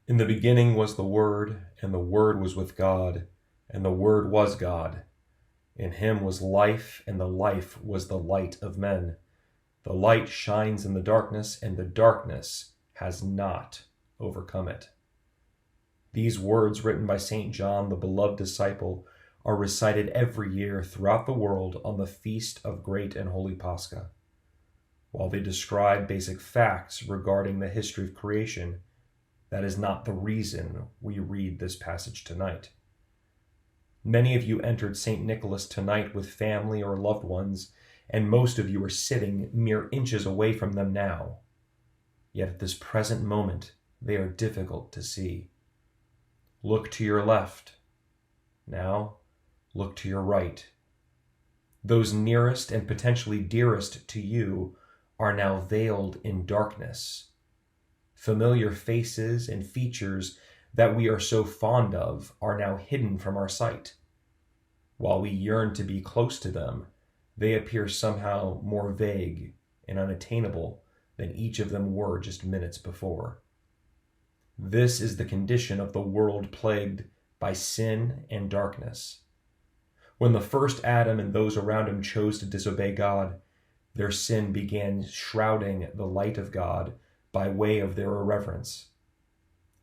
In the beginning was the Word, and the Word was with God, and the Word was God. In him was life, and the life was the light of men. The light shines in the darkness, and the darkness has not overcome it. These words, written by St. John, the beloved disciple, are recited every year throughout the world on the feast of Great and Holy Pascha. While they describe basic facts regarding the history of creation, that is not the reason we read this passage tonight. Many of you entered St. Nicholas tonight with family or loved ones, and most of you are sitting mere inches away from them now. Yet at this present moment, they are difficult to see. Look to your left. Now, look to your right. Those nearest and potentially dearest to you are now veiled in darkness. Familiar faces and features that we are so fond of are now hidden from our sight. While we yearn to be close to them, they appear somehow more vague and unattainable than each of them were just minutes before. This is the condition of the world plagued by sin and darkness. When the first Adam and those around him chose to disobey God, their sin began shrouding the light of God by way of their irreverence.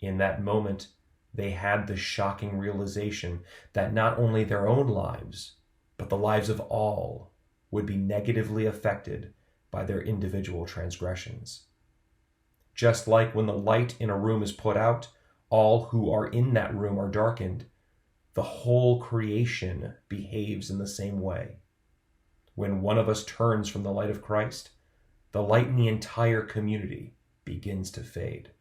In that moment, they had the shocking realization that not only their own lives, but the lives of all would be negatively affected by their individual transgressions. Just like when the light in a room is put out, all who are in that room are darkened, the whole creation behaves in the same way. When one of us turns from the light of Christ, the light in the entire community begins to fade.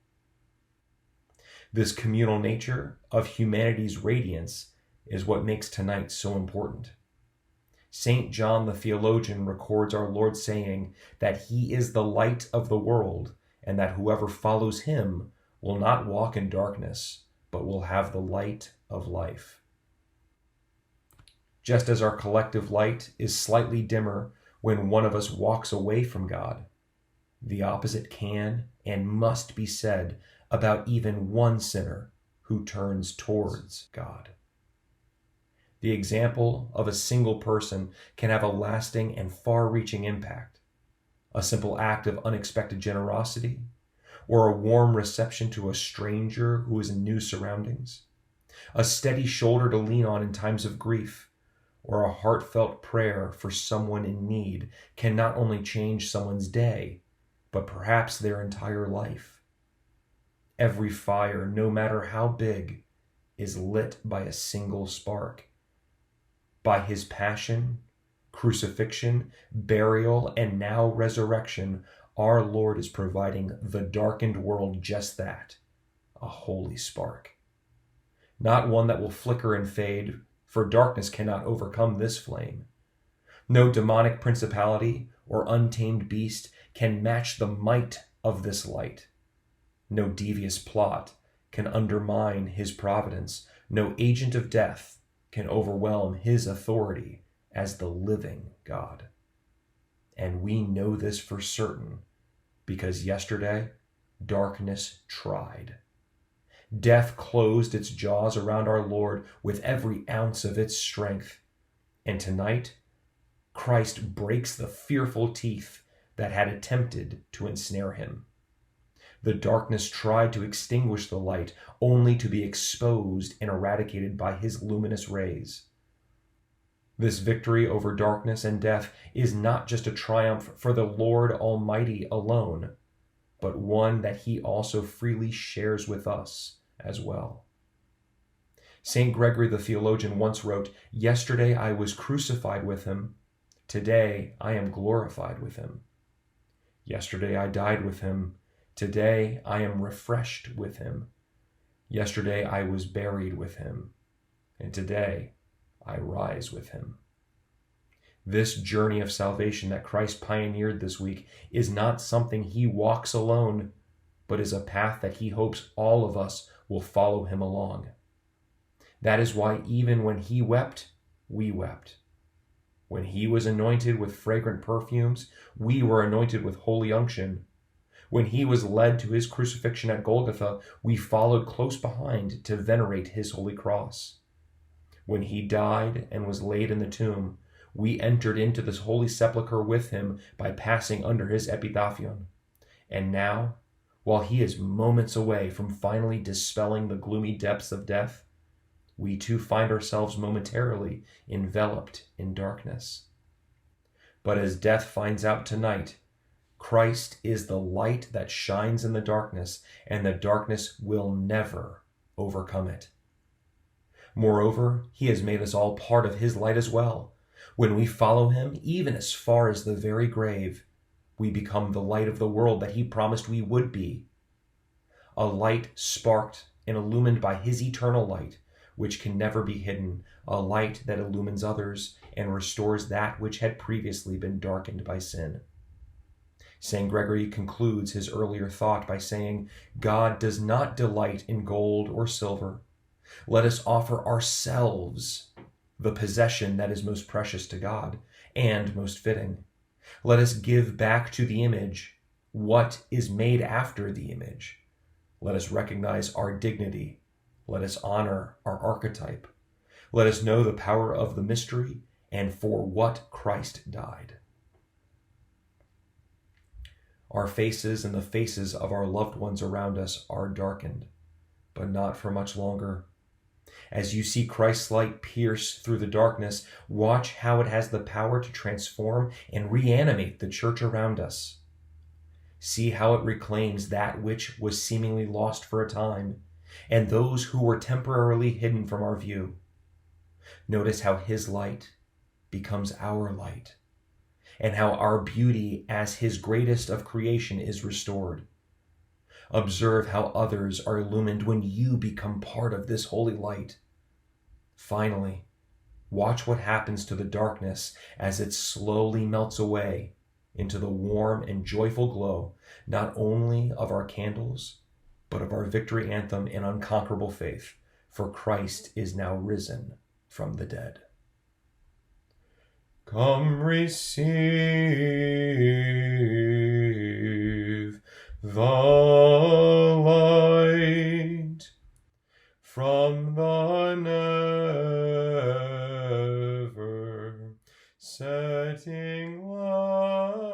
This communal nature of humanity's radiance is what makes tonight so important. St. John the theologian records our Lord saying that he is the light of the world, and that whoever follows him will not walk in darkness, but will have the light of life. Just as our collective light is slightly dimmer when one of us walks away from God, the opposite can and must be said about even one sinner who turns towards God. The example of a single person can have a lasting and far-reaching impact. A simple act of unexpected generosity, or a warm reception to a stranger who is in new surroundings, a steady shoulder to lean on in times of grief, or a heartfelt prayer for someone in need can not only change someone's day, but perhaps their entire life. Every fire, no matter how big, is lit by a single spark. By his passion, crucifixion, burial, and now resurrection, our Lord is providing the darkened world just that, a holy spark. Not one that will flicker and fade, for darkness cannot overcome this flame. No demonic principality or untamed beast can match the might of this light. No devious plot can undermine his providence. No agent of death can overwhelm his authority as the living God. And we know this for certain because yesterday, darkness tried. Death closed its jaws around our Lord with every ounce of its strength. And tonight, Christ breaks the fearful teeth that had attempted to ensnare him. The darkness tried to extinguish the light, only to be exposed and eradicated by his luminous rays. This victory over darkness and death is not just a triumph for the Lord Almighty alone, but one that he also freely shares with us as well. St. Gregory the theologian once wrote, "Yesterday I was crucified with him. Today I am glorified with him. Yesterday I died with him. Today I am refreshed with him. Yesterday I was buried with him. And today I rise with him." This journey of salvation that Christ pioneered this week is not something he walks alone, but is a path that he hopes all of us will follow him along. That is why even when he wept, we wept. When he was anointed with fragrant perfumes, we were anointed with holy unction. When he was led to his crucifixion at Golgotha, we followed close behind to venerate his holy cross. When he died and was laid in the tomb, we entered into this holy sepulchre with him by passing under his epitaphion. And now, while he is moments away from finally dispelling the gloomy depths of death, we too find ourselves momentarily enveloped in darkness. But as death finds out tonight, Christ is the light that shines in the darkness, and the darkness will never overcome it. Moreover, he has made us all part of his light as well. When we follow him, even as far as the very grave, we become the light of the world that he promised we would be. A light sparked and illumined by his eternal light, which can never be hidden, a light that illumines others and restores that which had previously been darkened by sin. St. Gregory concludes his earlier thought by saying, God does not delight in gold or silver. Let us offer ourselves, the possession that is most precious to God and most fitting. Let us give back to the image what is made after the image. Let us recognize our dignity. Let us honor our archetype. Let us know the power of the mystery and for what Christ died. Our faces and the faces of our loved ones around us are darkened, but not for much longer. As you see Christ's light pierce through the darkness, watch how it has the power to transform and reanimate the church around us. See how it reclaims that which was seemingly lost for a time, and those who were temporarily hidden from our view. Notice how his light becomes our light, and how our beauty as his greatest of creation is restored. Observe how others are illumined when you become part of this holy light. Finally, watch what happens to the darkness as it slowly melts away into the warm and joyful glow, not only of our candles, but of our victory anthem and unconquerable faith, for Christ is now risen from the dead. Come receive the light from the never setting light.